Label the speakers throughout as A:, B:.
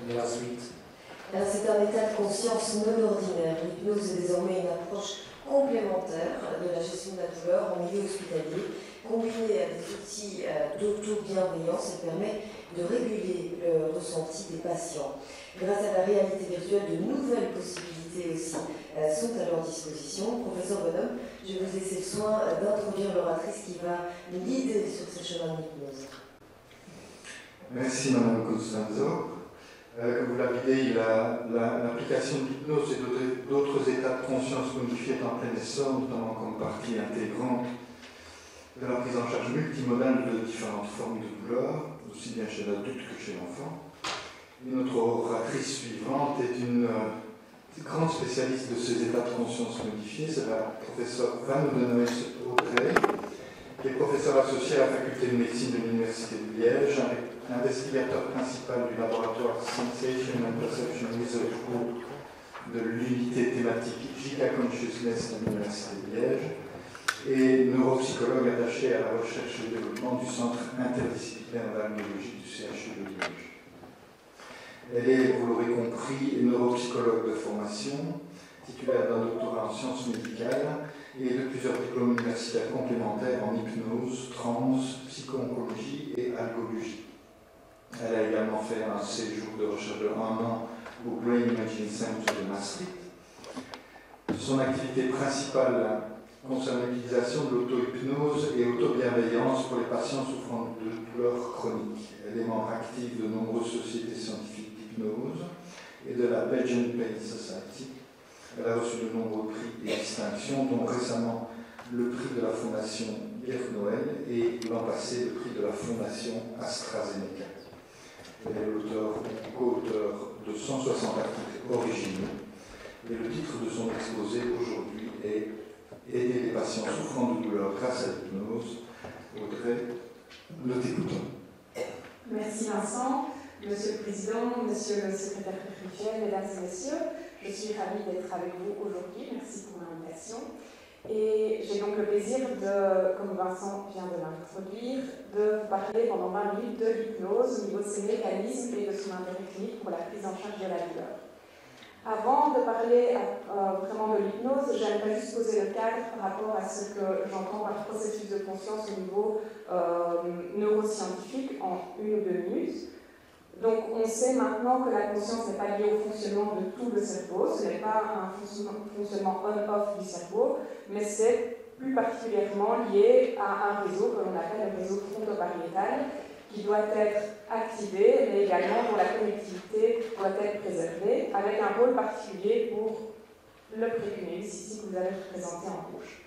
A: de la suite.
B: Alors, c'est un état de conscience non ordinaire. L'hypnose est désormais une approche complémentaire de la gestion de la douleur en milieu hospitalier. Combinée à des outils d'auto-bienveillance, elle permet de réguler le ressenti des patients. Grâce à la réalité virtuelle, de nouvelles possibilités aussi sont à leur disposition. Professeur Bonhomme, je vais vous laisser le soin d'introduire l'oratrice qui va nous guider sur ce chemin de l'hypnose.
C: Merci Madame Costanzo. Comme vous l'avez dit, l'application de l'hypnose et d'autres états de conscience modifiés est en plein essor, notamment comme partie intégrante de la prise en charge multimodale de différentes formes de douleur, aussi bien chez l'adulte que chez l'enfant. Notre oratrice suivante est une grande spécialiste de ces états de conscience modifiés, c'est la professeure Van Oudenhuis-Audrey, qui est professeure associée à la faculté de médecine de l'Université de Liège, investigateur principal du laboratoire Sensation and Perception Research Group de l'unité thématique Giga Consciousness de l'Université de Liège et neuropsychologue attaché à la recherche et au développement du Centre interdisciplinaire d'algologie du CHU de Liège. Elle est, vous l'aurez compris, neuropsychologue de formation, titulaire d'un doctorat en sciences médicales et de plusieurs diplômes universitaires complémentaires en hypnose, transe, psycho-oncologie et algologie. Elle a également fait un séjour de recherche de 1 an au Brain Imaging Center de Maastricht. Son activité principale concerne l'utilisation de l'auto-hypnose et auto-bienveillance pour les patients souffrant de douleurs chroniques. Elle est membre active de nombreuses sociétés scientifiques d'hypnose et de la Belgian Pain Society. Elle a reçu de nombreux prix et distinctions, dont récemment le prix de la Fondation Pierre Noël et l'an passé le prix de la Fondation AstraZeneca. Elle est l'auteur ou co-auteur de 160 articles originaux et le titre de son exposé aujourd'hui est « Aider les patients souffrant de douleur grâce à l'hypnose ». Audrey, nous t'écoutons.
D: Merci Vincent, Monsieur le Président, Monsieur le Secrétaire perpétuel, Mesdames et Messieurs. Je suis ravie d'être avec vous aujourd'hui. Merci pour l'invitation. Et j'ai donc le plaisir de, comme Vincent vient de l'introduire, de vous parler pendant 20 minutes de l'hypnose au niveau de ses mécanismes et de son intérêt clinique pour la prise en charge de la douleur. Avant de parler vraiment de l'hypnose, j'aimerais juste poser le cadre par rapport à ce que j'entends par processus de conscience au niveau neuroscientifique en 1 ou 2 minutes. Donc on sait maintenant que la conscience n'est pas liée au fonctionnement de tout le cerveau, ce n'est pas un fonctionnement on-off du cerveau, mais c'est plus particulièrement lié à un réseau que l'on appelle le réseau fronto-pariétal, qui doit être activé, mais également dont la connectivité doit être préservée, avec un rôle particulier pour le précumulus, ici que vous allez représenter en rouge.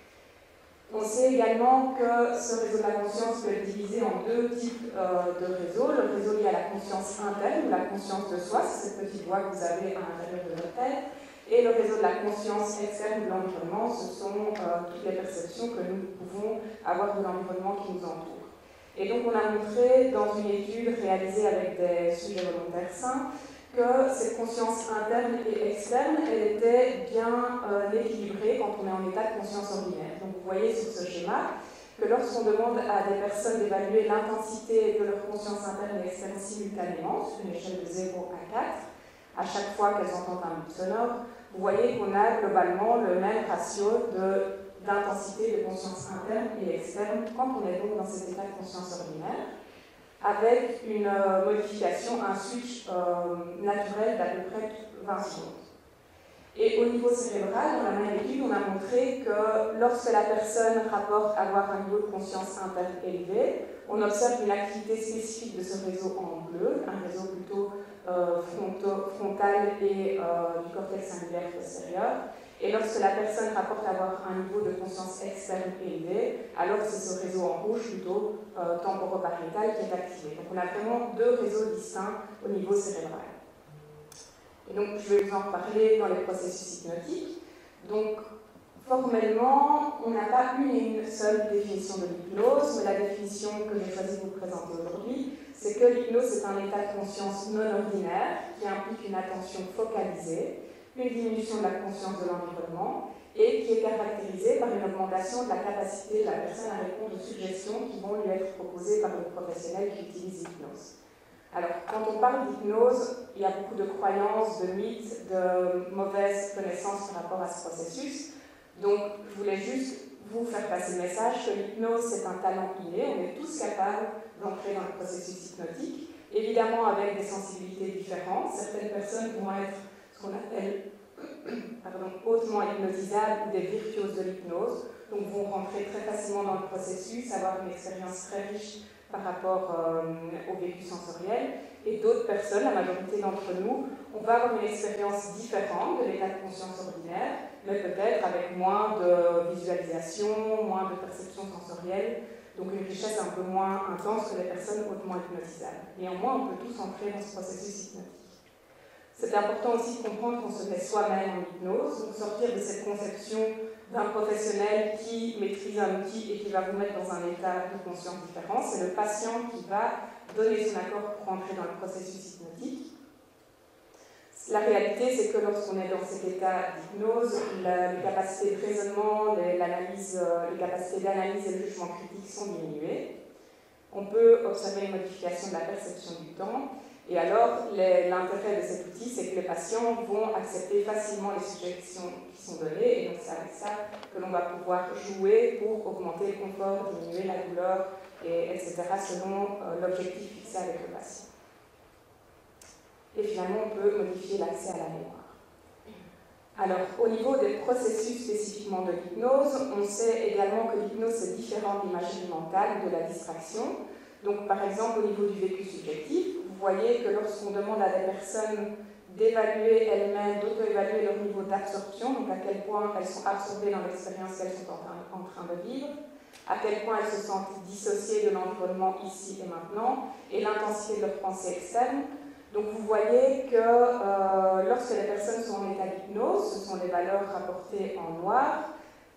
D: On sait également que ce réseau de la conscience peut être divisé en 2 types de réseaux. Le réseau lié à la conscience interne, ou la conscience de soi, c'est cette petite voix que vous avez à l'intérieur de votre tête. Et le réseau de la conscience externe de l'environnement, ce sont toutes les perceptions que nous pouvons avoir de l'environnement qui nous entoure. Et donc on a montré dans une étude réalisée avec des sujets volontaires sains que cette conscience interne et externe, elle était bien équilibrée quand on est en état de conscience ordinaire. Donc vous voyez sur ce schéma que lorsqu'on demande à des personnes d'évaluer l'intensité de leur conscience interne et externe simultanément, sur une échelle de 0 à 4, à chaque fois qu'elles entendent un but sonore, vous voyez qu'on a globalement le même ratio d'intensité de conscience interne et externe quand on est donc dans cet état de conscience ordinaire, avec une modification, un switch naturel d'à peu près 20 secondes. Et au niveau cérébral, dans la même étude, on a montré que lorsque la personne rapporte avoir un niveau de conscience interne élevé, on observe une activité spécifique de ce réseau en bleu, un réseau plutôt frontal et du cortex cingulaire postérieur. Et lorsque la personne rapporte avoir un niveau de conscience externe élevé, alors c'est ce réseau en rouge, plutôt temporopariétal, qui est activé. Donc on a vraiment 2 réseaux distincts au niveau cérébral. Et donc je vais vous en reparler dans les processus hypnotiques. Donc formellement, on n'a pas une et une seule définition de l'hypnose, mais la définition que j'ai choisi de vous présenter aujourd'hui, c'est que l'hypnose est un état de conscience non ordinaire qui implique une attention focalisée, une diminution de la conscience de l'environnement et qui est caractérisée par une augmentation de la capacité de la personne à répondre aux suggestions qui vont lui être proposées par le professionnel qui utilise l'hypnose. Alors, quand on parle d'hypnose, il y a beaucoup de croyances, de mythes, de mauvaises connaissances par rapport à ce processus. Donc, je voulais juste vous faire passer le message que l'hypnose, c'est un talent inné. On est tous capables d'entrer dans le processus hypnotique, évidemment avec des sensibilités différentes. Certaines personnes vont être ce qu'on appelle hautement hypnotisables ou des virtuoses de l'hypnose, donc vont rentrer très facilement dans le processus, avoir une expérience très riche par rapport au vécu sensoriel. Et d'autres personnes, la majorité d'entre nous, on va avoir une expérience différente de l'état de conscience ordinaire, mais peut-être avec moins de visualisation, moins de perception sensorielle, donc une richesse un peu moins intense que les personnes hautement hypnotisables. Néanmoins, on peut tous entrer dans ce processus hypnotique. C'est important aussi de comprendre qu'on se met soi-même en hypnose, donc sortir de cette conception d'un professionnel qui maîtrise un outil et qui va vous mettre dans un état de conscience différent. C'est le patient qui va donner son accord pour entrer dans le processus hypnotique. La réalité, c'est que lorsqu'on est dans cet état d'hypnose, les capacités de raisonnement, les capacités d'analyse et de jugement critique sont diminuées. On peut observer une modification de la perception du temps. Et alors, l'intérêt de cet outil, c'est que les patients vont accepter facilement les suggestions qui sont données, et donc c'est avec ça que l'on va pouvoir jouer pour augmenter le confort, diminuer la douleur, etc., selon l'objectif fixé avec le patient. Et finalement, on peut modifier l'accès à la mémoire. Alors, au niveau des processus spécifiquement de l'hypnose, on sait également que l'hypnose est différente de l'imagerie mentale, de la distraction. Donc, par exemple, au niveau du vécu subjectif, vous voyez que lorsqu'on demande à des personnes d'évaluer elles-mêmes, d'auto-évaluer leur niveau d'absorption, donc à quel point elles sont absorbées dans l'expérience qu'elles sont en train de vivre, à quel point elles se sentent dissociées de l'environnement ici et maintenant, et l'intensité de leur pensée externe. Donc vous voyez que lorsque les personnes sont en état d'hypnose, ce sont les valeurs rapportées en noir,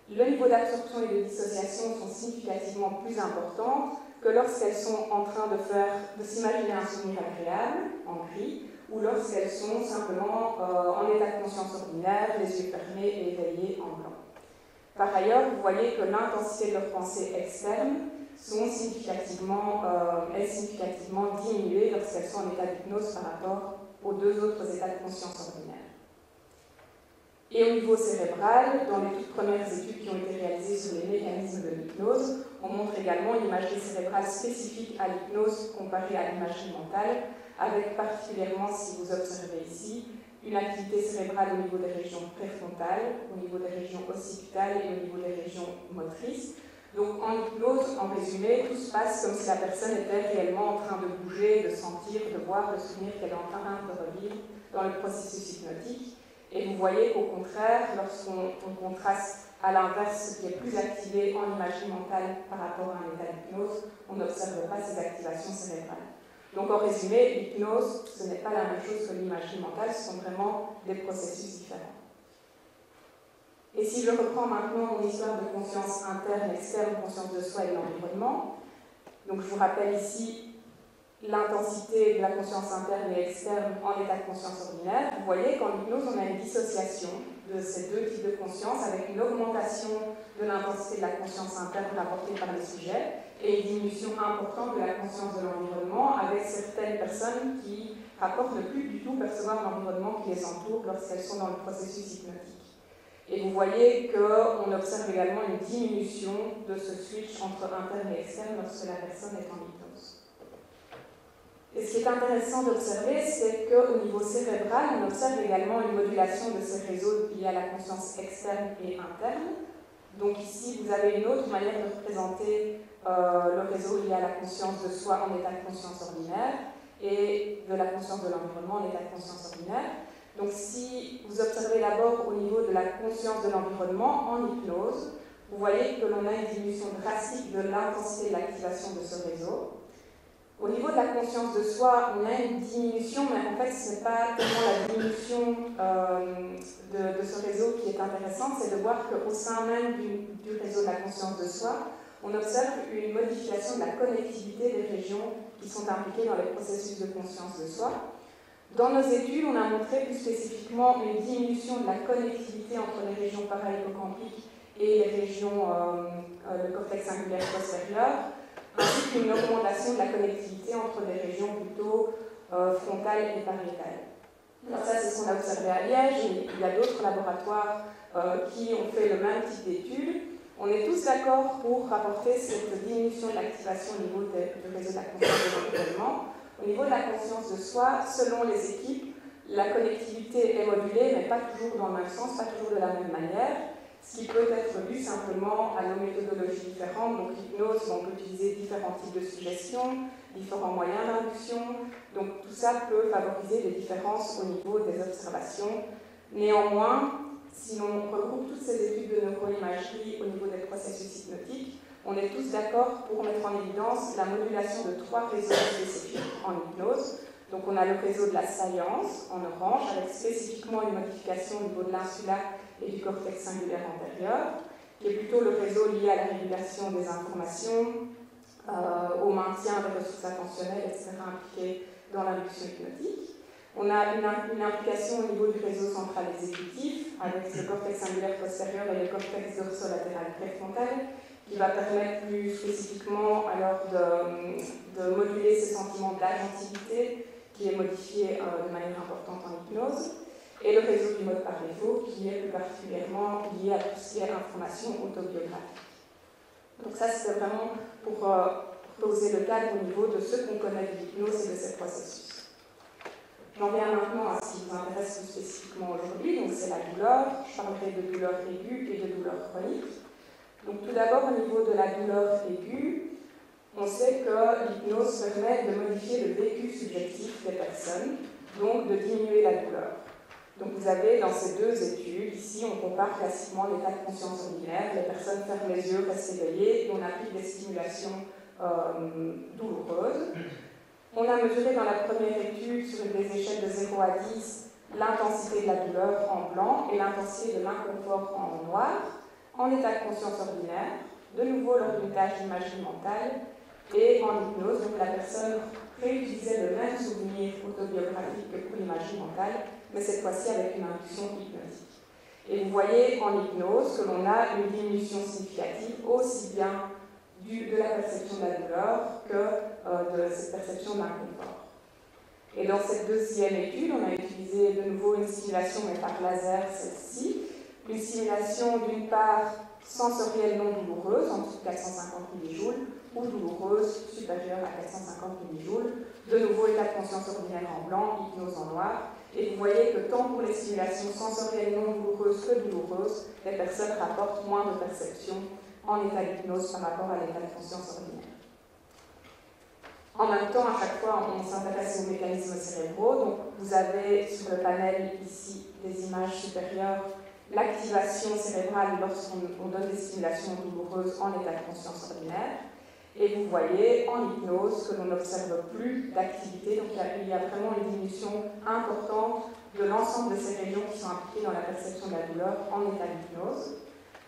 D: le niveau d'absorption et de dissociation sont significativement plus importants que lorsqu'elles sont en train de s'imaginer un souvenir agréable, en gris, ou lorsqu'elles sont simplement en état de conscience ordinaire, les yeux fermés et éveillés en blanc. Par ailleurs, vous voyez que l'intensité de leurs pensées externes sont significativement diminuées lorsqu'elles sont en état d'hypnose par rapport aux deux autres états de conscience ordinaire. Et au niveau cérébral, dans les toutes premières études qui ont été réalisées sur les mécanismes de l'hypnose, on montre également une imagerie cérébrale spécifique à l'hypnose comparée à l'imagerie mentale, avec particulièrement, si vous observez ici, une activité cérébrale au niveau des régions préfrontales, au niveau des régions occipitales et au niveau des régions motrices. Donc en hypnose, en résumé, tout se passe comme si la personne était réellement en train de bouger, de sentir, de voir, de souvenir qu'elle est en train de revivre dans le processus hypnotique. Et vous voyez qu'au contraire, lorsqu'on contraste à l'inverse ce qui est plus activé en imagerie mentale par rapport à un état d'hypnose, on n'observe pas ces activations cérébrales. Donc en résumé, l'hypnose, ce n'est pas la même chose que l'imagerie mentale, ce sont vraiment des processus différents. Et si je reprends maintenant mon histoire de conscience interne, externe, conscience de soi et de l'environnement, donc je vous rappelle ici l'intensité de la conscience interne et externe en état de conscience ordinaire. Vous voyez qu'en hypnose, on a une dissociation de ces deux types de conscience avec une augmentation de l'intensité de la conscience interne rapportée par les sujets et une diminution importante de la conscience de l'environnement avec certaines personnes qui rapportent ne plus du tout percevoir l'environnement qui les entoure lorsqu'elles sont dans le processus hypnotique. Et vous voyez qu'on observe également une diminution de ce switch entre interne et externe lorsque la personne est en hypnose. Et ce qui est intéressant d'observer, c'est qu'au niveau cérébral, on observe également une modulation de ces réseaux liés à la conscience externe et interne. Donc ici, vous avez une autre manière de représenter le réseau lié à la conscience de soi en état de conscience ordinaire et de la conscience de l'environnement en état de conscience ordinaire. Donc si vous observez d'abord au niveau de la conscience de l'environnement en hypnose, vous voyez que l'on a une diminution drastique de l'intensité de l'activation de ce réseau. Au niveau de la conscience de soi, on a une diminution, mais en fait ce n'est pas tellement la diminution de ce réseau qui est intéressante, c'est de voir qu'au sein même du réseau de la conscience de soi, on observe une modification de la connectivité des régions qui sont impliquées dans les processus de conscience de soi. Dans nos études, on a montré plus spécifiquement une diminution de la connectivité entre les régions parahippocampiques et les régions, le cortex singulaire postérieur, ainsi qu'une augmentation de la connectivité entre des régions plutôt frontales et pariétales. Alors ça, c'est ce qu'on a observé à Liège, et il y a d'autres laboratoires qui ont fait le même type d'études. On est tous d'accord pour rapporter cette diminution de l'activation au niveau du réseau de la conscience de l'environnement. Au niveau de la conscience de soi, selon les équipes, la connectivité est modulée, mais pas toujours dans le même sens, pas toujours de la même manière, ce qui peut être dû simplement à nos méthodologies différentes. Donc l'hypnose, on peut utiliser différents types de suggestions, différents moyens d'induction, donc tout ça peut favoriser des différences au niveau des observations. Néanmoins, si l'on regroupe toutes ces études de neuroimagerie au niveau des processus hypnotiques, on est tous d'accord pour mettre en évidence la modulation de 3 réseaux spécifiques en hypnose. Donc on a le réseau de la science en orange, avec spécifiquement une modification au niveau de l'insula et du cortex singulaire antérieur, qui est plutôt le réseau lié à la régulation des informations, au maintien des ressources attentionnelles, etc., impliquées dans l'induction hypnotique. On a une implication au niveau du réseau central exécutif, avec le cortex singulaire postérieur et le cortex dorsolatéral préfrontal, qui va permettre plus spécifiquement alors de moduler ces sentiments d'agentivité, qui est modifié de manière importante en hypnose, et le réseau du mode par défaut, qui est plus particulièrement lié à tout ce qui est information autobiographique. Donc ça, c'était vraiment pour poser le cadre au niveau de ce qu'on connaît de l'hypnose et de ses processus. J'en viens maintenant à ce qui vous intéresse plus spécifiquement aujourd'hui, donc c'est la douleur. Je parlerai de douleur aiguë et de douleur chronique. Donc tout d'abord, au niveau de la douleur aiguë, on sait que l'hypnose permet de modifier le vécu subjectif des personnes, donc de diminuer la douleur. Donc vous avez dans ces 2 études, ici on compare classiquement l'état de conscience ordinaire, les personnes ferment les yeux, restent éveillées, et on applique des stimulations douloureuses. On a mesuré dans la première étude, sur des échelles de 0 à 10, l'intensité de la douleur en blanc et l'intensité de l'inconfort en noir, en état de conscience ordinaire, de nouveau lors d'une tâche d'imagerie mentale, et en hypnose, donc la personne réutilisait le même souvenir autobiographique que pour l'imagerie mentale, mais cette fois-ci avec une induction hypnotique. Et vous voyez en hypnose que l'on a une diminution significative aussi bien de la perception de la douleur que de cette perception d'inconfort. Et dans cette 2e étude, on a utilisé de nouveau une stimulation, mais par laser, celle-ci, une stimulation d'une part sensorielle non douloureuse, en dessous de 450 millijoules, ou douloureuse supérieure à 450 millijoules, de nouveau état de conscience ordinaire en blanc, hypnose en noir, et vous voyez que tant pour les stimulations sensorielles non douloureuses que douloureuses, les personnes rapportent moins de perception en état d'hypnose par rapport à l'état de conscience ordinaire. En même temps, à chaque fois, on s'intéresse aux mécanismes cérébraux. Donc, vous avez sur le panel ici des images supérieures, l'activation cérébrale lorsqu'on donne des stimulations douloureuses en état de conscience ordinaire. Et vous voyez en hypnose que l'on n'observe plus d'activité. Donc, il y a vraiment une diminution importante de l'ensemble de ces régions qui sont impliquées dans la perception de la douleur en état d'hypnose,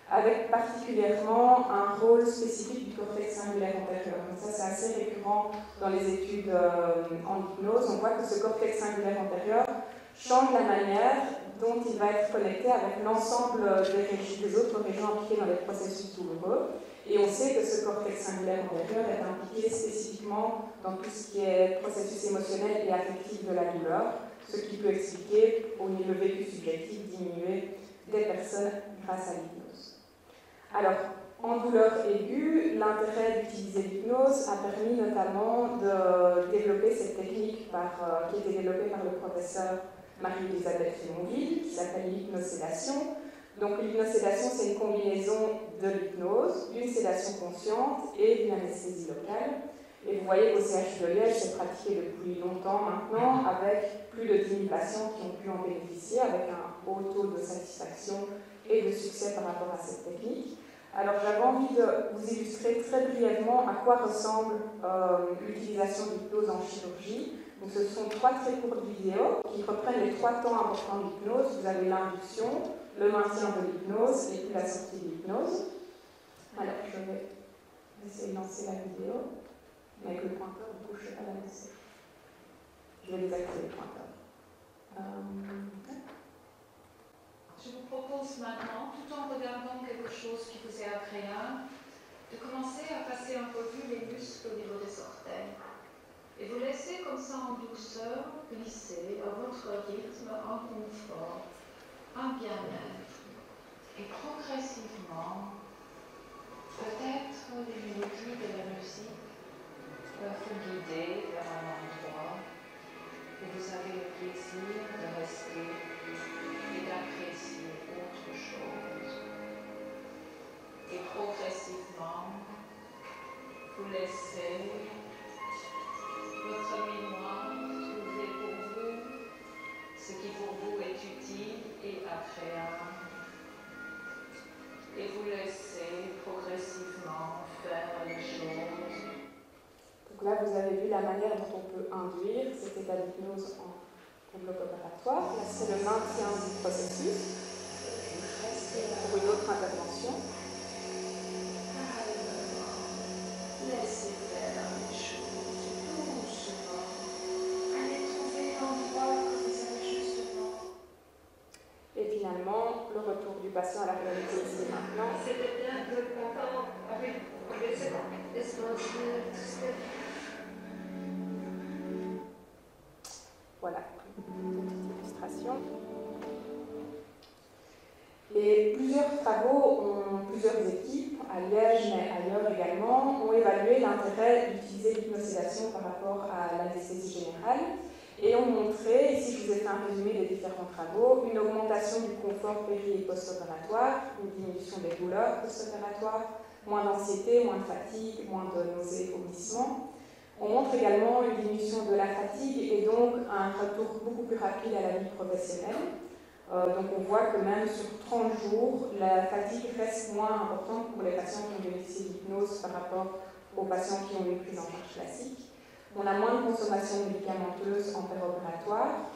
D: avec particulièrement un rôle spécifique du cortex singulaire antérieur. Donc ça, c'est assez récurrent dans les études en hypnose. On voit que ce cortex singulaire antérieur change la manière dont il va être connecté avec l'ensemble des autres régions impliquées dans les processus douloureux. Et on sait que ce cortex singulaire antérieur est impliqué spécifiquement dans tout ce qui est processus émotionnel et affectif de la douleur, ce qui peut expliquer, au niveau vécu subjectif, diminuer des personnes grâce à l'hypnose. Alors, en douleur aiguë, l'intérêt d'utiliser l'hypnose a permis notamment de développer cette technique qui a été développée par le professeur Marie-Elisabeth Fémonville, qui s'appelle l'hypnosédation. Donc l'hypnosédation, c'est une combinaison de l'hypnose, d'une sédation consciente et d'une anesthésie locale. Et vous voyez qu'au CHU de Liège, c'est pratiqué depuis longtemps maintenant, avec plus de 10 000 patients qui ont pu en bénéficier, avec un haut taux de satisfaction et de succès par rapport à cette technique. Alors j'avais envie de vous illustrer très brièvement à quoi ressemble l'utilisation de l'hypnose en chirurgie. Donc ce sont 3 très courtes vidéos qui reprennent les 3 temps importants de l'hypnose. Vous avez l'induction, le maintien de l'hypnose et puis la sortie de l'hypnose. Alors je vais essayer de lancer la vidéo. Mais avec le pointeur, du coup, je ne sais pas la lancer. Je vais désactiver le pointeur.
A: Je vous propose maintenant, tout en regardant quelque chose qui vous est agréable, de commencer à passer en revue les muscles au niveau des orteils. Et vous laissez comme ça en douceur glisser à votre rythme, en confort, en bien-être. Et progressivement, peut-être les mélodies de la musique peuvent vous guider vers un endroit où vous avez le plaisir de rester et d'apprécier autre chose. Et progressivement, vous laissez votre mémoire trouver pour vous ce qui pour vous est utile et agréable. Et vous laissez progressivement faire les choses.
D: Donc là, vous avez vu la manière dont on peut induire cet état d'hypnose en bloc opératoire. Là, c'est le maintien du processus pour une autre intervention.
A: Laissez faire les choses doucement. Allez trouver l'endroit que vous avez justement.
D: Et finalement, le retour du patient à la réalité ici et maintenant.
A: C'était bien que le content avec cet espace de
D: Voilà, une petite illustration. Et plusieurs équipes, à Liège mais ailleurs également, ont évalué l'intérêt d'utiliser l'hypnosédation par rapport à l'anesthésie générale et ont montré, ici je vous ai fait un résumé des différents travaux, une augmentation du confort péri- et post-opératoire, une diminution des douleurs post-opératoires, moins d'anxiété, moins de fatigue, moins de nausées, vomissements. On montre également une diminution de la fatigue et donc un retour beaucoup plus rapide à la vie professionnelle. Donc on voit que même sur 30 jours, la fatigue reste moins importante pour les patients qui ont bénéficié d'hypnose par rapport aux patients qui ont une prise en charge classique. On a moins de consommation médicamenteuse en péropératoire.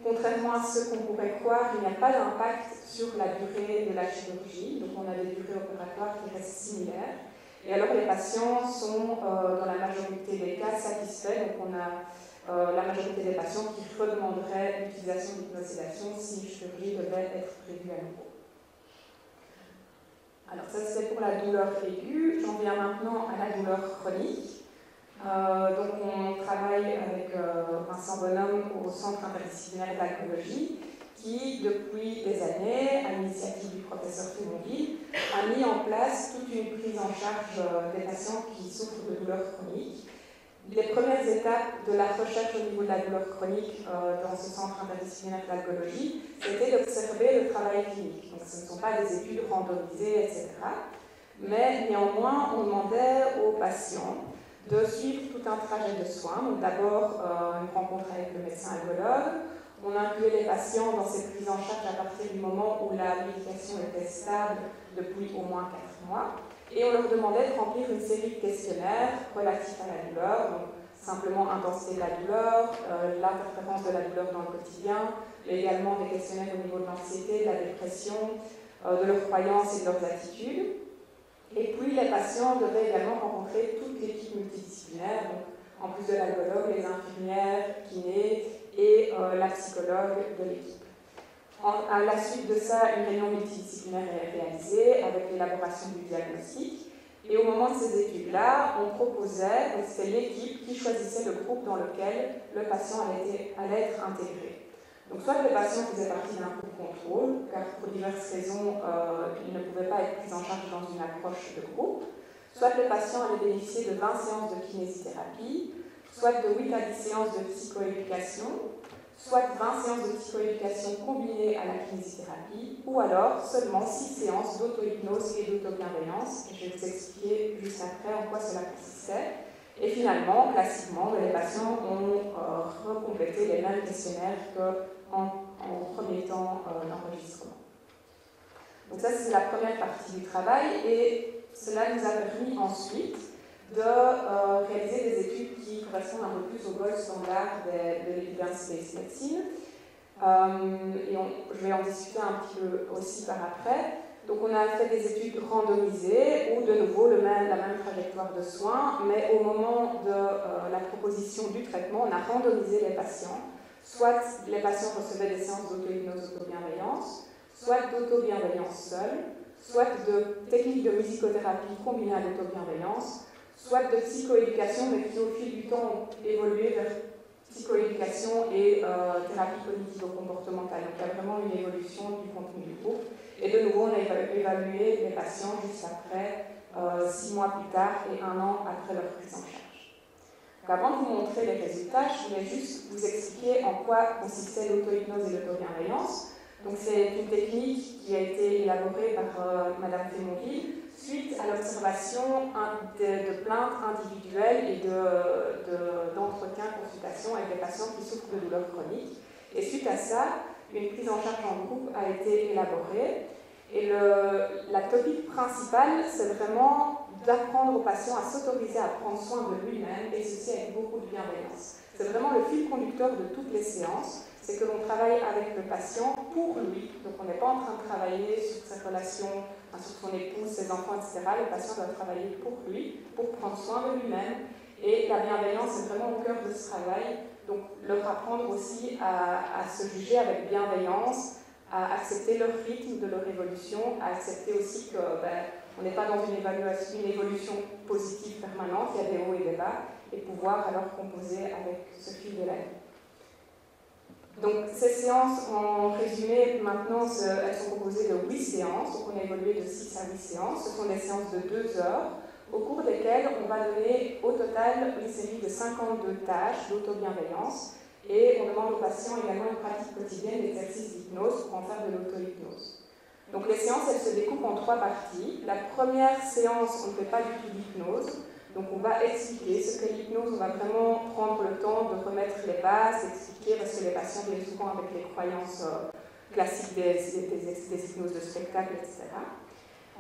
D: Contrairement à ce qu'on pourrait croire, il n'y a pas d'impact sur la durée de la chirurgie, donc on a des durées opératoires qui restent similaires. Et alors les patients sont dans la majorité des cas satisfaits, donc on a la majorité des patients qui redemanderaient l'utilisation d'hypnosédation si une chirurgie devait être prévue à nouveau. Alors ça c'est pour la douleur aiguë, j'en viens maintenant à la douleur chronique. Donc on travaille avec Vincent Bonhomme au Centre interdisciplinaire d'alcoolologie qui, depuis des années, à l'initiative du professeur Foumonville, a mis en place toute une prise en charge des patients qui souffrent de douleurs chroniques. Les premières étapes de la recherche au niveau de la douleur chronique dans ce centre interdisciplinaire d'alcoolologie, c'était d'observer le travail clinique. Donc ce ne sont pas des études randomisées, etc. Mais néanmoins, on demandait aux patients de suivre tout un trajet de soins. Donc d'abord, une rencontre avec le médecin alcoologue. On incluait les patients dans cette prise en charge à partir du moment où la médication était stable depuis au moins 4 mois. Et on leur demandait de remplir une série de questionnaires relatifs à la douleur, donc simplement intensité de la douleur, l'interférence de la douleur dans le quotidien, mais également des questionnaires au niveau de l'anxiété, de la dépression, de leurs croyances et de leurs attitudes. Et puis les patients devaient également rencontrer toute l'équipe multidisciplinaire, donc en plus de l'alcoologue, les infirmières, kinés et la psychologue de l'équipe. À la suite de ça, une réunion multidisciplinaire est réalisée avec l'élaboration du diagnostic. Et au moment de ces études-là, on proposait, donc c'était l'équipe qui choisissait le groupe dans lequel le patient allait être intégré. Donc soit le patient faisait partie d'un groupe contrôle, car pour diverses raisons, il ne pouvait pas être pris en charge dans une approche de groupe, soit le patient allait bénéficier de 20 séances de kinésithérapie, soit de 8 à 10 séances de psychoéducation, soit 20 séances de psychoéducation combinées à la kinésithérapie, ou alors seulement 6 séances d'auto-hypnose et d'auto-bienveillance. Je vais vous expliquer juste après en quoi cela consistait. Et finalement, classiquement, les patients ont recomplété les mêmes questionnaires qu'en premier temps d'enregistrement. Donc ça, c'est la première partie du travail, et cela nous a permis ensuite de réaliser des études qui correspondent un peu plus au gold standard de l'evidence-based medicine. Je vais en discuter un petit peu aussi par après. Donc on a fait des études randomisées où de nouveau la même trajectoire de soins, mais au moment de la proposition du traitement, on a randomisé les patients. Soit les patients recevaient des séances d'auto-hypnose, d'auto-bienveillance, soit d'auto-bienveillance seule, soit de techniques de musicothérapie combinées à l'autobienveillance, soit de psychoéducation, mais qui au fil du temps ont évolué vers psychoéducation et thérapie cognitivo-comportementale. Donc il y a vraiment une évolution du contenu du groupe. Et de nouveau, on a évalué les patients juste après, 6 mois plus tard et 1 an après leur prise en charge. Donc avant de vous montrer les résultats, je voulais juste vous expliquer en quoi consistait l'auto-hypnose et l'autobienveillance. Donc c'est une technique qui a été élaborée par Madame Fémonville suite à l'observation de plaintes individuelles et d'entretiens, consultations avec des patients qui souffrent de douleurs chroniques. Et suite à ça, une prise en charge en groupe a été élaborée. Et la topique principale, c'est vraiment d'apprendre au patient à s'autoriser à prendre soin de lui-même, et ceci avec beaucoup de bienveillance. C'est vraiment le fil conducteur de toutes les séances, c'est que l'on travaille avec le patient pour lui. Donc on n'est pas en train de travailler sur ses relations, sur son épouse, ses enfants, etc. Le patient doit travailler pour lui, pour prendre soin de lui-même. Et la bienveillance est vraiment au cœur de ce travail. Donc leur apprendre aussi à se juger avec bienveillance, à accepter leur rythme de leur évolution, à accepter aussi que on n'est pas dans une évolution positive permanente, il y a des hauts et des bas, et pouvoir alors composer avec ce fil de la vie. Donc ces séances, en résumé, maintenant, elles sont composées de 8 séances, donc on a évolué de 6 à 8 séances. Ce sont des séances de 2 heures, au cours desquelles on va donner au total une série de 52 tâches d'autobienveillance, et on demande aux patients également une pratique quotidienne d'exercice d'hypnose pour en faire de l'auto-hypnose. Donc les séances, elles se découpent en 3 parties. La première séance, on ne fait pas du tout d'hypnose. Donc on va expliquer ce qu'est l'hypnose, on va vraiment prendre le temps de remettre les bases, expliquer, parce que les patients viennent souvent avec les croyances classiques des hypnoses de spectacle, etc.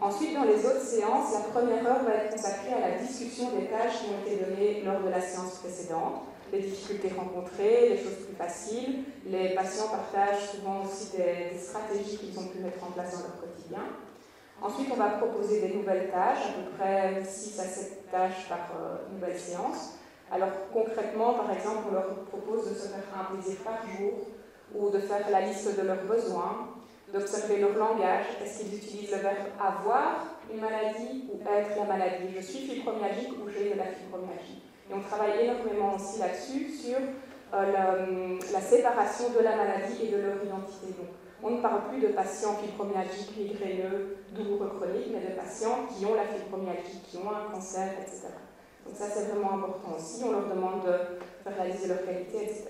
D: Ensuite, dans les autres séances, la première heure va être consacrée à la discussion des tâches qui ont été données lors de la séance précédente, les difficultés rencontrées, les choses plus faciles. Les patients partagent souvent aussi des stratégies qu'ils ont pu mettre en place dans leur quotidien. Ensuite, on va proposer des nouvelles tâches, à peu près 6 à 7 tâches par nouvelle séance. Alors concrètement, par exemple, on leur propose de se faire un plaisir par jour, ou de faire la liste de leurs besoins, d'observer leur langage. Est-ce qu'ils utilisent le verbe avoir une maladie ou être la maladie? Je suis fibromyalgique ou j'ai de la fibromyalgie. Et on travaille énormément aussi là-dessus, sur la séparation de la maladie et de leur identité. Donc, on ne parle plus de patients fibromyalgiques, migraineux, douloureux chroniques, mais de patients qui ont la fibromyalgie, qui ont un cancer, etc. Donc ça, c'est vraiment important aussi. On leur demande de faire la liste de leurs qualités, etc.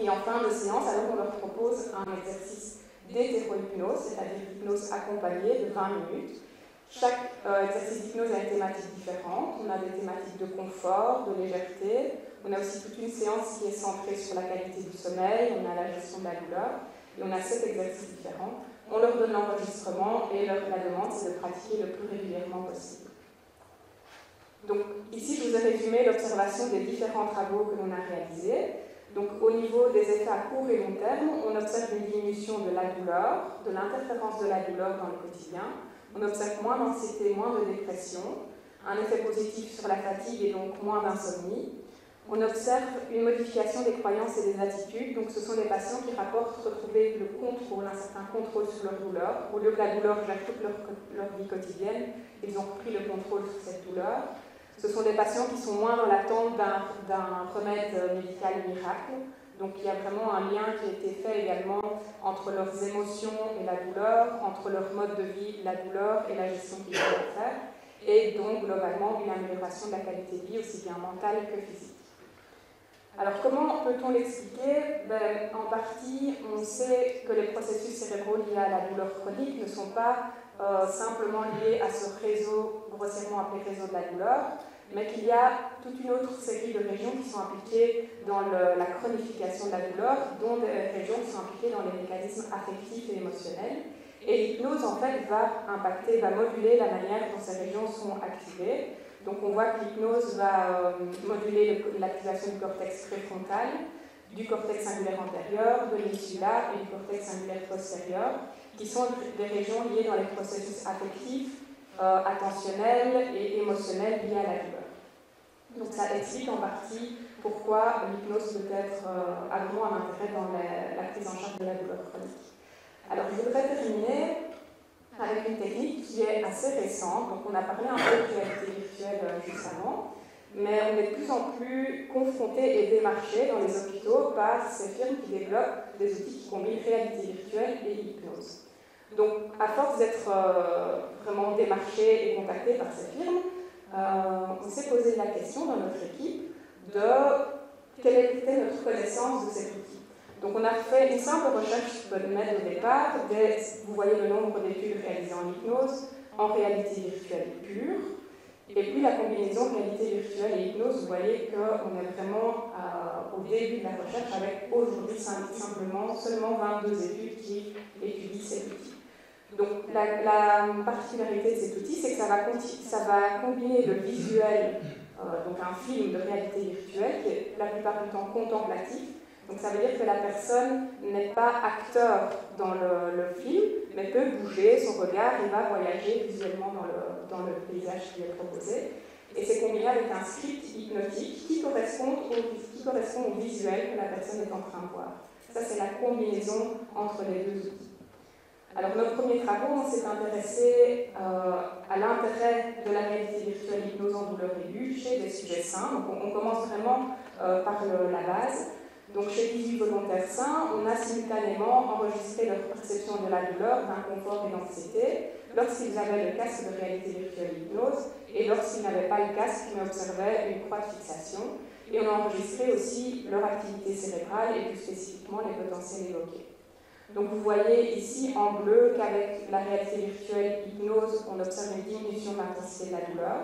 D: Et en fin de séance, alors on leur propose un exercice d'hétérohypnose, c'est-à-dire l'hypnose accompagnée de 20 minutes. Chaque exercice d'hypnose a une thématique différente. On a des thématiques de confort, de légèreté. On a aussi toute une séance qui est centrée sur la qualité du sommeil. On a la gestion de la douleur. Et on a 7 exercices différents. On leur donne l'enregistrement et la demande, c'est de pratiquer le plus régulièrement possible. Donc ici, je vous ai résumé l'observation des différents travaux que l'on a réalisés. Donc au niveau des effets à court et long terme, on observe une diminution de la douleur, de l'interférence de la douleur dans le quotidien. On observe moins d'anxiété, moins de dépression, un effet positif sur la fatigue et donc moins d'insomnie. On observe une modification des croyances et des attitudes. Donc ce sont des patients qui rapportent retrouver le contrôle, un certain contrôle sur leur douleur. Au lieu que la douleur gère toute leur vie quotidienne, ils ont repris le contrôle sur cette douleur. Ce sont des patients qui sont moins dans l'attente d'un remède médical miracle. Donc il y a vraiment un lien qui a été fait également entre leurs émotions et la douleur, entre leur mode de vie, la douleur et la gestion qu'ils peuvent faire. Et donc globalement une amélioration de la qualité de vie aussi bien mentale que physique. Alors comment peut-on l'expliquer? En partie, on sait que les processus cérébraux liés à la douleur chronique ne sont pas simplement liés à ce réseau, grossièrement appelé réseau de la douleur, mais qu'il y a toute une autre série de régions qui sont impliquées dans la chronification de la douleur, dont des régions qui sont impliquées dans les mécanismes affectifs et émotionnels. Et l'hypnose, en fait, va moduler la manière dont ces régions sont activées. Donc on voit que l'hypnose va moduler l'activation du cortex préfrontal, du cortex singulaire antérieur, de l'insula et du cortex singulaire postérieur, qui sont des régions liées dans les processus affectifs, attentionnels et émotionnels liés à la douleur. Donc ça explique en partie pourquoi l'hypnose peut être a vraiment un intérêt dans la prise en charge de la douleur chronique. Alors je voudrais terminer avec une technique qui est assez récente. Donc on a parlé un peu de réalité virtuelle juste avant, mais on est de plus en plus confronté et démarché dans les hôpitaux par ces firmes qui développent des outils qui combinent réalité virtuelle et hypnose. Donc à force d'être vraiment démarché et contacté par ces firmes, on s'est posé la question dans notre équipe de quelle était notre connaissance de cet outil. Donc on a fait une simple recherche sur PubMed au départ. Vous voyez le nombre d'études réalisées en hypnose, en réalité virtuelle pure. Et puis la combinaison réalité virtuelle et hypnose, vous voyez qu'on est vraiment au début de la recherche avec aujourd'hui seulement 22 études qui étudient cet outil. Donc la particularité de cet outil, c'est que ça va combiner le visuel, donc un film de réalité virtuelle qui est la plupart du temps contemplatif. Donc ça veut dire que la personne n'est pas acteur dans le film, mais peut bouger son regard et va voyager visuellement dans le paysage qui est proposé. Et c'est combiné avec un script hypnotique qui correspond au visuel que la personne est en train de voir. Ça, c'est la combinaison entre les deux outils. Alors, nos premiers travaux, on s'est intéressé à l'intérêt de la réalité virtuelle hypnose en douleur aiguë chez des sujets sains. Donc, on commence vraiment par la base. Donc, chez 18 volontaires sains, on a simultanément enregistré leur perception de la douleur, d'inconfort et d'anxiété lorsqu'ils avaient le casque de réalité virtuelle hypnose et lorsqu'ils n'avaient pas le casque mais observaient une croix de fixation. Et on a enregistré aussi leur activité cérébrale et plus spécifiquement les potentiels évoqués. Donc vous voyez ici en bleu qu'avec la réalité virtuelle hypnose, on observe une diminution de l'intensité de la douleur,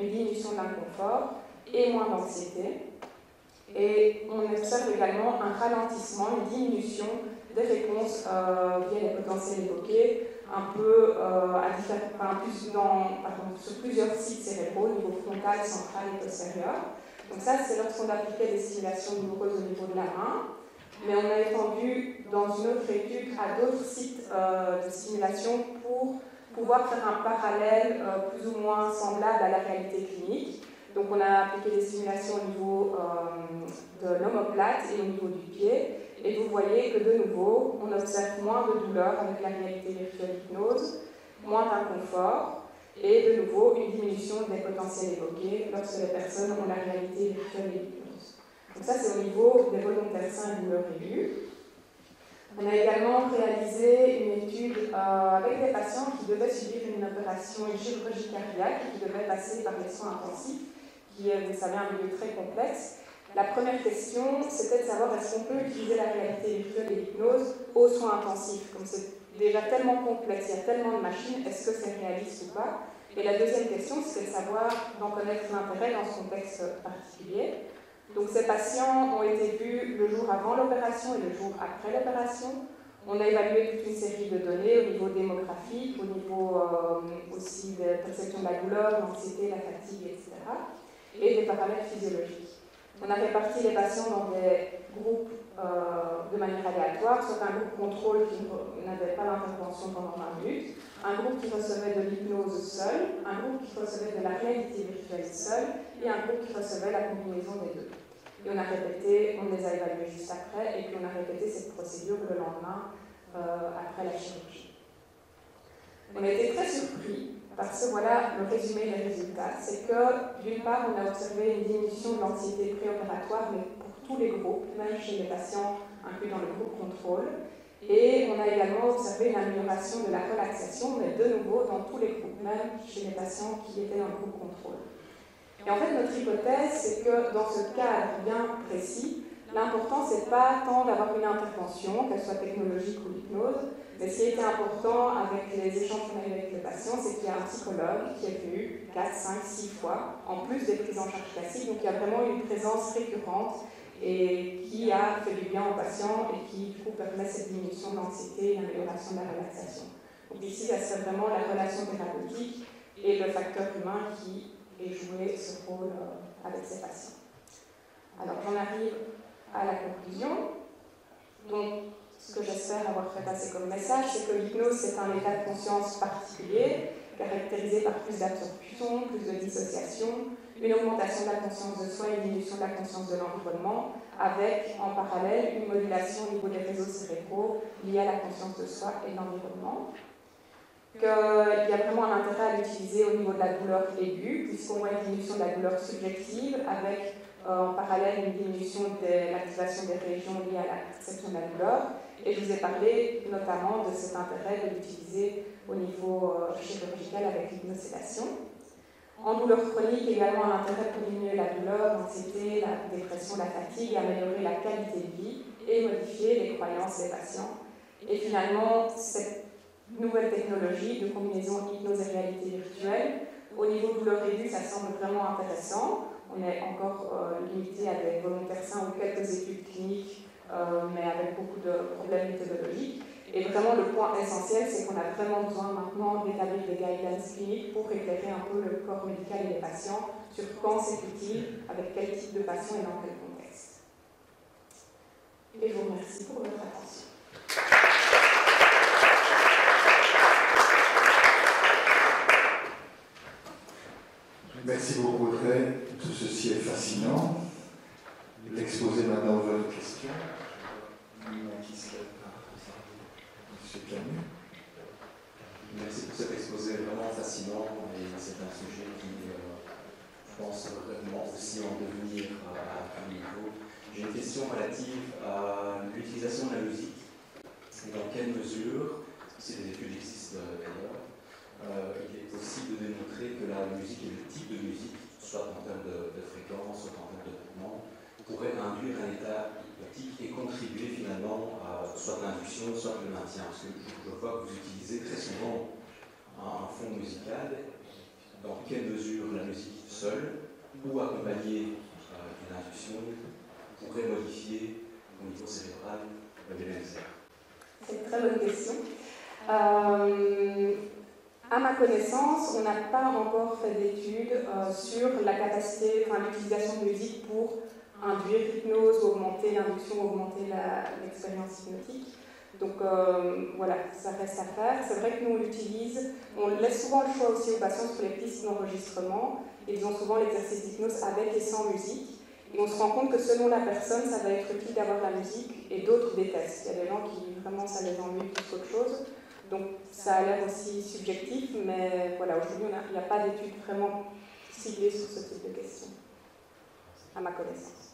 D: une diminution de l'inconfort et moins d'anxiété. Et on observe également un ralentissement, une diminution des réponses via les potentiels évoqués, un peu sur plusieurs sites cérébraux, au niveau frontal, central et postérieur. Donc ça, c'est lorsqu'on appliquait des stimulations douloureuses au niveau de la main. Mais on a étendu dans une autre étude à d'autres sites de stimulation pour pouvoir faire un parallèle plus ou moins semblable à la réalité clinique. Donc on a appliqué des stimulations au niveau de l'omoplate et au niveau du pied. Et vous voyez que de nouveau, on observe moins de douleur avec la réalité virtuelle hypnose, moins d'inconfort et de nouveau une diminution des potentiels évoqués lorsque les personnes ont la réalité virtuelle et hypnose. Donc ça, c'est au niveau des volontaires sains et douleurs aiguës. On a également réalisé une étude avec des patients qui devaient subir une opération, une chirurgie cardiaque, qui devaient passer par les soins intensifs, qui est, vous savez, un milieu très complexe. La première question, c'était de savoir est-ce qu'on peut utiliser la réalité virtuelle et l'hypnose aux soins intensifs. Comme c'est déjà tellement complexe, il y a tellement de machines, est-ce que c'est réaliste ou pas? Et la deuxième question, c'était de savoir, d'en connaître l'intérêt dans ce contexte particulier. Donc ces patients ont été vus le jour avant l'opération et le jour après l'opération. On a évalué toute une série de données au niveau démographique, au niveau aussi de la perception de la douleur, l'anxiété, la fatigue, etc. Et des paramètres physiologiques. On a réparti les patients dans des groupes de manière aléatoire, soit un groupe contrôle qui n'avait pas d'intervention pendant 20 minutes, un groupe qui recevait de l'hypnose seul, un groupe qui recevait de la réalité virtuelle seul, et un groupe qui recevait la combinaison des deux. Et on a répété, on les a évalués juste après, et puis on a répété cette procédure le lendemain après la chirurgie. On a été très surpris parce que voilà le résumé des résultats. C'est que d'une part, on a observé une diminution de l'anxiété préopératoire, mais pour tous les groupes, même chez les patients inclus dans le groupe contrôle. Et on a également observé une amélioration de la relaxation, mais de nouveau dans tous les groupes, même chez les patients qui étaient dans le groupe contrôle. Et en fait, notre hypothèse, c'est que dans ce cadre bien précis, l'important, c'est pas tant d'avoir une intervention, qu'elle soit technologique ou hypnose, mais ce qui était important avec les échanges qu'on a eu avec les patients, c'est qu'il y a un psychologue qui est venu 4, 5, 6 fois, en plus des prises en charge classiques. Donc il y a vraiment une présence récurrente et qui a fait du bien aux patients et qui, du coup, permet cette diminution de l'anxiété et l'amélioration de la relaxation. Donc ici, c'est vraiment la relation thérapeutique et le facteur humain qui et jouer ce rôle avec ces patients. Alors j'en arrive à la conclusion. Donc ce que j'espère avoir fait passer comme message, c'est que l'hypnose c'est un état de conscience particulier, caractérisé par plus d'absorption, plus de dissociation, une augmentation de la conscience de soi et une diminution de la conscience de l'environnement, avec en parallèle une modulation au niveau des réseaux cérébraux liés à la conscience de soi et de l'environnement. qu'il y a vraiment un intérêt à l'utiliser au niveau de la douleur aiguë, puisqu'on voit une diminution de la douleur subjective avec en parallèle une diminution de l'activation des régions liées à la perception de la douleur. Et je vous ai parlé notamment de cet intérêt de l'utiliser au niveau chirurgical avec l'hypnosédation. En douleur chronique, également un intérêt pour diminuer la douleur, l'anxiété, la dépression, la fatigue, améliorer la qualité de vie et modifier les croyances des patients. Et finalement, cette nouvelle technologie de combinaison hypnose et réalité virtuelle, au niveau douleur aiguë, ça semble vraiment intéressant. On est encore limité à des volontaires sains ou quelques études cliniques, mais avec beaucoup de problèmes méthodologiques. Et vraiment, le point essentiel, c'est qu'on a vraiment besoin maintenant d'établir des guidelines cliniques pour éclairer un peu le corps médical et les patients sur quand c'est utile, avec quel type de patient et dans quel contexte. Et je vous remercie pour votre attention.
C: Merci beaucoup Audrey, tout ceci est fascinant. L'exposé maintenant votre question. Monsieur Camus.
E: Merci pour cet exposé vraiment fascinant et c'est un sujet qui, je pense, vraiment aussi en devenir à un niveau. J'ai une question relative à l'utilisation de la musique et dans quelle mesure, si les études existent d'ailleurs, il est possible de démontrer que la musique et le type de musique, soit en termes de fréquence, soit en termes de mouvement, pourrait induire un état hypnotique et contribuer finalement à soit l'induction, soit le maintien. Parce que je vois que vous utilisez très souvent un fond musical. Dans quelle mesure la musique seule ou accompagnée d'une induction pourrait modifier au niveau cérébral le BNSR?
D: C'est une très bonne question. À ma connaissance, on n'a pas encore fait d'études sur la capacité, l'utilisation de musique pour induire l'hypnose, augmenter l'induction, augmenter l'expérience hypnotique. Donc voilà, ça reste à faire. C'est vrai que nous on l'utilise, on laisse souvent le choix aussi aux patients sur les pistes d'enregistrement. Ils ont souvent l'exercice d'hypnose avec et sans musique. Et on se rend compte que selon la personne, ça va être utile d'avoir de la musique et d'autres détestent. Il y a des gens qui vraiment ça les ennuie plus qu'autre chose. Donc ça a l'air aussi subjectif, mais voilà, aujourd'hui il n'y a pas d'études vraiment ciblées sur ce type de questions, à ma connaissance.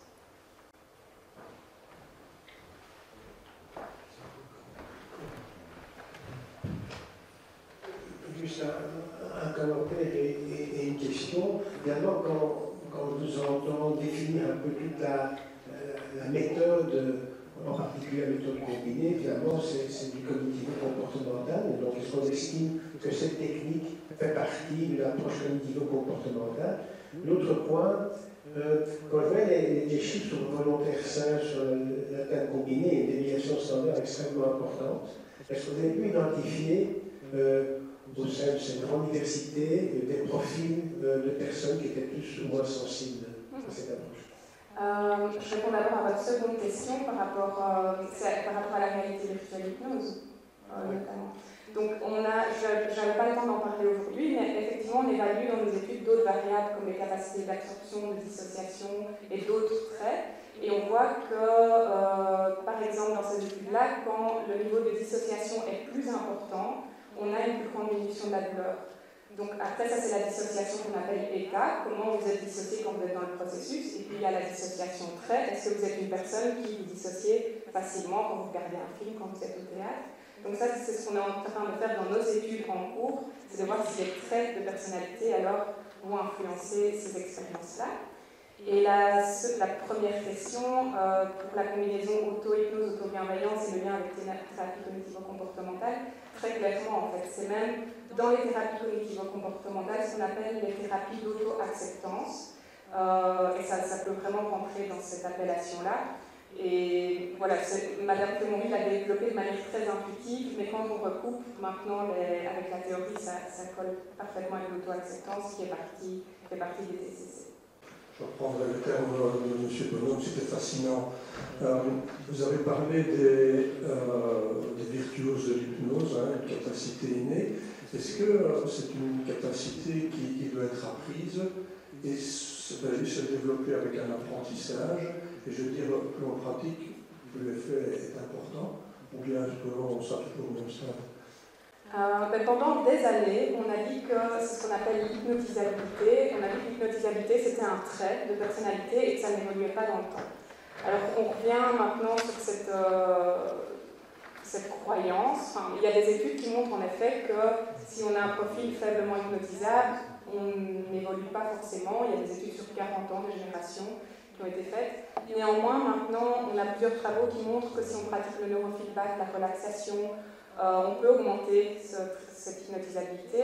F: Juste un commentaire et une question. Évidemment, quand on nous entend définir un peu toute la méthode, en particulier la méthode combinée, finalement, c'est du cognitivo-comportemental. Donc, est-ce qu'on estime que cette technique fait partie de l'approche cognitivo-comportementale? L'autre point, quand je vois les chiffres sur le volontaire sain, sur l'atteinte combinée, une déviation standard extrêmement importante, est-ce que vous avez pu identifier au sein de cette grande diversité des profils de personnes qui étaient plus ou moins sensibles à cette approche?
D: Je réponds d'abord à votre seconde question par rapport à la réalité virtuelle hypnose, notamment. Donc, je n'avais pas le temps d'en parler aujourd'hui, mais effectivement, on évalue dans nos études d'autres variables comme les capacités d'absorption, de dissociation et d'autres traits. Et on voit que, par exemple, dans ces études-là, quand le niveau de dissociation est plus important, on a une plus grande diminution de la douleur. Donc après, ça c'est la dissociation qu'on appelle ECA, comment vous êtes dissocié quand vous êtes dans le processus. Et puis il y a la dissociation trait, est-ce que vous êtes une personne qui vous dissociez facilement quand vous regardez un film, quand vous êtes au théâtre. Donc ça, c'est ce qu'on est en train de faire dans nos études en cours, c'est de voir si les traits de personnalité alors vont influencer ces expériences-là. Et la première question, pour la combinaison auto-hypnose, auto-bienveillance et le lien avec les thérapies cognitivo-comportementales, très clairement en fait, c'est même dans les thérapies cognitivo-comportementales ce qu'on appelle les thérapies d'auto-acceptance. Et ça peut vraiment rentrer dans cette appellation-là. Et voilà, Madame Clémonville l'a développé de manière très intuitive, mais quand on recoupe maintenant avec la théorie, ça colle parfaitement avec l'auto-acceptance qui fait partie des TCC.
G: Je reprendrai le terme de M. Bonhomme, c'était fascinant. Vous avez parlé des virtuoses de l'hypnose, une capacité innée. Est-ce que c'est une capacité qui doit être apprise et se développer avec un apprentissage? Et je veux dire, plus on pratique, plus l'effet est important, ou bien est-ce qu'on sera toujours au même stade?
D: Pendant des années, on a dit que c'est ce qu'on appelle l'hypnotisabilité. On a dit que l'hypnotisabilité, c'était un trait de personnalité et que ça n'évoluait pas dans le temps. Alors, on revient maintenant sur cette croyance. Enfin, il y a des études qui montrent en effet que si on a un profil faiblement hypnotisable, on n'évolue pas forcément. Il y a des études sur 40 ans de génération qui ont été faites. Néanmoins, maintenant, on a plusieurs travaux qui montrent que si on pratique le neurofeedback, la relaxation, on peut augmenter cette hypnotisabilité.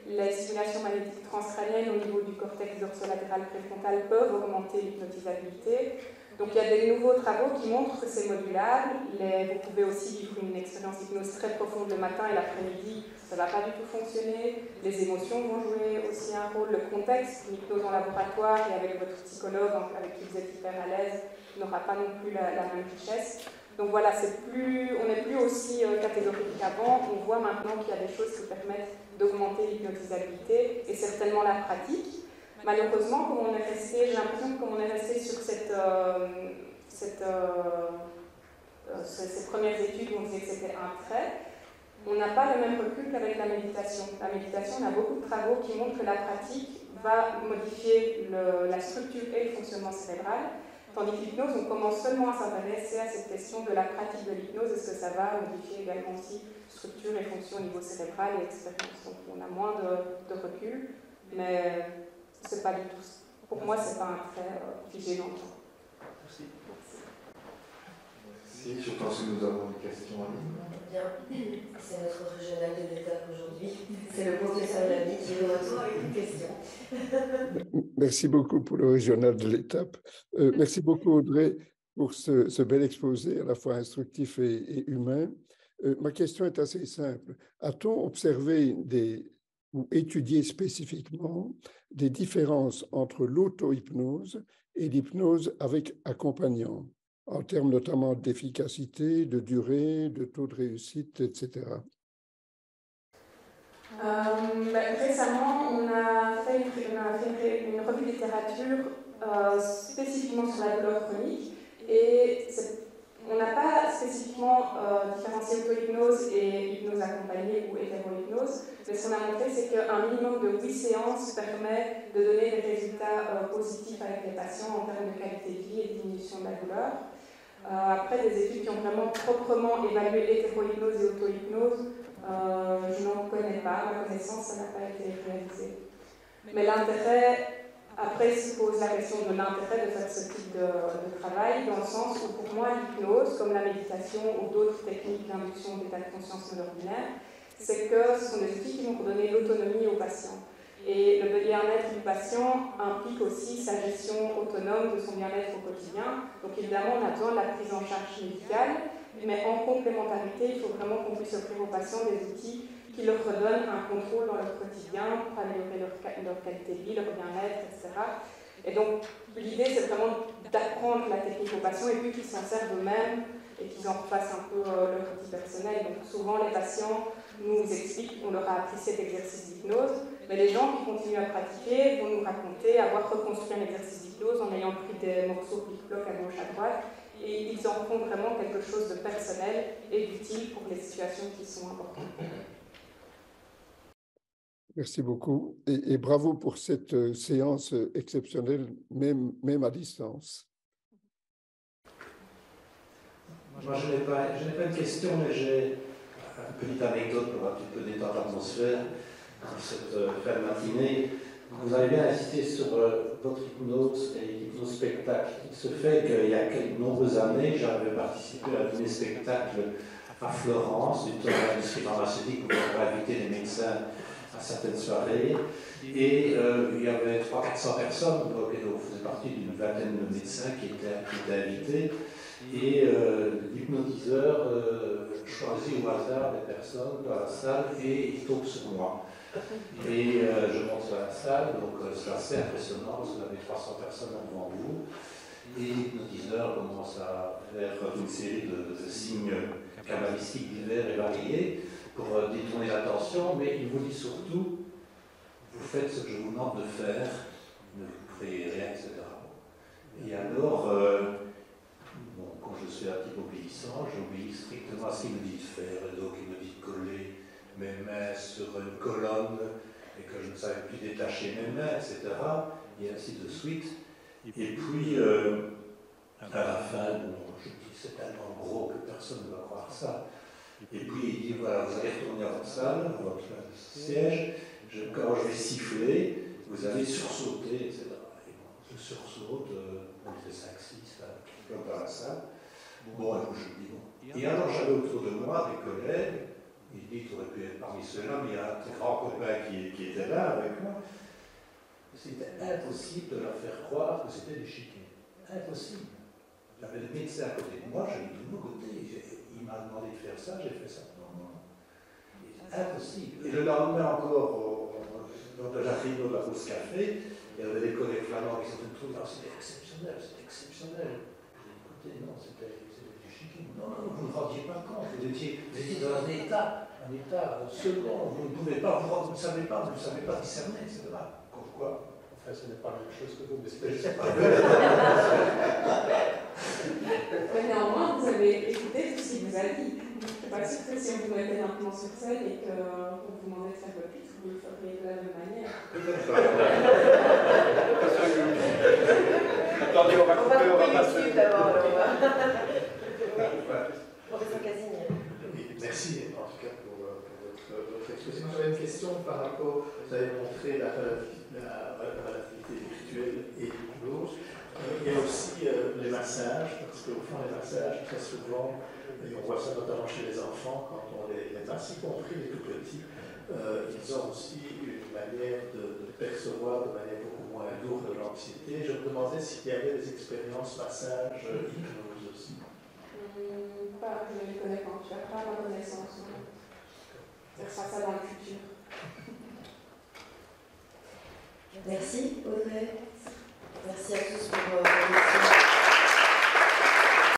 D: Les stimulations magnétiques transcrâniennes au niveau du cortex dorsolatéral préfrontal peuvent augmenter l'hypnotisabilité. Donc il y a des nouveaux travaux qui montrent que c'est modulable. Vous pouvez aussi vivre une expérience d'hypnose très profonde le matin et l'après-midi, ça ne va pas du tout fonctionner. Les émotions vont jouer aussi un rôle. Le contexte, l'hypnose en laboratoire et avec votre psychologue avec qui vous êtes hyper à l'aise, n'aura pas non plus la même richesse. Donc voilà, on n'est plus aussi catégorique qu'avant. On voit maintenant qu'il y a des choses qui permettent d'augmenter l'hypnotisabilité et certainement la pratique. Malheureusement, comme on est resté, j'ai l'impression que comme on est resté sur ces premières études où on disait que c'était un trait, on n'a pas le même recul qu'avec la méditation. La méditation, on a beaucoup de travaux qui montrent que la pratique va modifier la structure et le fonctionnement cérébral. Tandis que l'hypnose, on commence seulement à s'intéresser à cette question de la pratique de l'hypnose. Est-ce que ça va modifier également aussi structure et fonction au niveau cérébral et expérience. Donc on a moins de recul, mais c'est pas du tout. Pour moi, c'est pas un trait figé dans le temps.
C: Merci. Merci. Je pense que nous avons une question en ligne.
B: Bien, c'est notre régional de l'État aujourd'hui. C'est le professeur Lamy qui est de retour avec une question.
H: Merci beaucoup pour le régional de l'étape. Merci beaucoup Audrey pour ce bel exposé à la fois instructif et humain. Ma question est assez simple. A-t-on observé ou étudié spécifiquement des différences entre l'auto-hypnose et l'hypnose avec accompagnant, en termes notamment d'efficacité, de durée, de taux de réussite, etc.
D: Récemment, on a fait une revue de littérature spécifiquement sur la douleur chronique et on n'a pas spécifiquement différencié auto-hypnose et hypnose accompagnée ou hétéro-hypnose, mais ce qu'on a montré, c'est qu'un minimum de 8 séances permet de donner des résultats positifs avec les patients en termes de qualité de vie et de diminution de la douleur. Après, des études qui ont vraiment proprement évalué l'hétéro-hypnose et auto-hypnose, je n'en connais pas, à ma connaissance, ça n'a pas été réalisé. Mais l'intérêt, après se pose la question de l'intérêt de faire ce type de travail, dans le sens où pour moi l'hypnose, comme la méditation ou d'autres techniques d'induction d'état de conscience non ordinaire, c'est que ce sont des outils qui vont redonner l'autonomie au patient. Et le bien-être du patient implique aussi sa gestion autonome de son bien-être au quotidien. Donc évidemment, on a besoin de la prise en charge médicale, mais en complémentarité, il faut vraiment qu'on puisse offrir aux patients des outils qui leur redonnent un contrôle dans leur quotidien pour améliorer leur qualité de vie, leur bien-être, etc. Et donc, l'idée, c'est vraiment d'apprendre la technique aux patients et puis qu'ils s'en servent eux-mêmes et qu'ils en refassent un peu leur outil personnel. Donc, souvent, les patients nous expliquent qu'on leur a appris cet exercice d'hypnose, mais les gens qui continuent à pratiquer vont nous raconter avoir reconstruit un exercice d'hypnose en ayant pris des morceaux plic-ploc à gauche, à droite, et ils en font vraiment quelque chose de personnel et d'utile pour les situations qui sont importantes.
H: Merci beaucoup et bravo pour cette séance exceptionnelle, même à distance.
I: Moi, je n'ai pas une question, mais j'ai une petite anecdote pour un petit peu détendre l'atmosphère dans cette fin de matinée. Vous avez bien insisté sur votre hypnose et l'hypnose spectacle. Il se fait qu'il y a quelques nombreuses années, j'avais participé à un dîner spectacle à Florence, d'une industrie pharmaceutique où on avait invité les médecins à certaines soirées. Et il y avait 300-400 personnes, donc on faisait partie d'une vingtaine de médecins qui étaient invités. Et l'hypnotiseur choisit au hasard des personnes dans la salle et il tombe sur moi. Et je monte sur la salle, donc c'est assez impressionnant parce que vous avez 300 personnes devant vous. Et l'hypnotiseur commence à faire toute une série de signes cabalistiques divers et variés pour détourner l'attention, mais il vous dit surtout, vous faites ce que je vous demande de faire, ne vous créez rien, etc. Et alors, quand je suis un petit peu obéissant, j'obéis strictement à ce qu'il me dit de faire, et donc il me dit de coller mes mains sur une colonne et que je ne savais plus détacher mes mains, etc. Et ainsi de suite. Et puis, à la fin, bon, je dis c'est tellement gros que personne ne va croire ça. Et puis il dit voilà, vous allez retourner à votre salle, à votre siège, quand je vais siffler, vous allez sursauter, etc. Et bon, je sursaute, on était 5-6, comme dans la salle. Bon, alors je dis bon. Et alors j'avais autour de moi des collègues, il dit tu aurais pu être parmi ceux-là, mais il y a un très grand copain qui était là avec moi. C'était impossible de leur faire croire que c'était des chiquets. Impossible. J'avais le médecin à côté de moi, j'ai dit de mon côté, il m'a demandé de faire ça, j'ai fait ça. Non. Impossible. Et le lendemain encore, lors de la réunion de la pause café, il y avait des collègues flamands qui s'étaient trouvés, c'était exceptionnel, c'était exceptionnel. J'ai dit, écoutez, non, c'était du chiquet. Non, vous ne rendiez pas compte, vous étiez dans un état second, vous ne pouvez pas, vous ne savez pas discerner, etc. Pourquoi? Enfin, ce n'est pas la même chose que vous, mais c'était juste pas
D: Mais néanmoins, vous avez écouté tout ce qu'il vous a dit. Je ne suis pas sûre que si on vous mettait maintenant sur scène et qu'on vous demandait de faire votre titre, vous le feriez de la même manière.
I: Attendez, on va couper
B: YouTube d'abord. Professeur Casimir.
C: Merci en tout cas pour votre exposition. J'avais une question par rapport, vous avez montré la relativité virtuelle et l'hypnose. Il y a aussi les massages, parce qu'au fond, les massages, très souvent, et on voit ça notamment chez les enfants, quand on les masse, y compris les tout petits, ils ont aussi une manière de percevoir de manière beaucoup moins lourde l'anxiété. Je me demandais s'il y avait des expériences massage hypnose aussi.
D: Pas que je les connais pas, tu n'as pas ma connaissance. On fera ça dans le futur.
B: Merci Audrey. Merci à tous pour vos questions.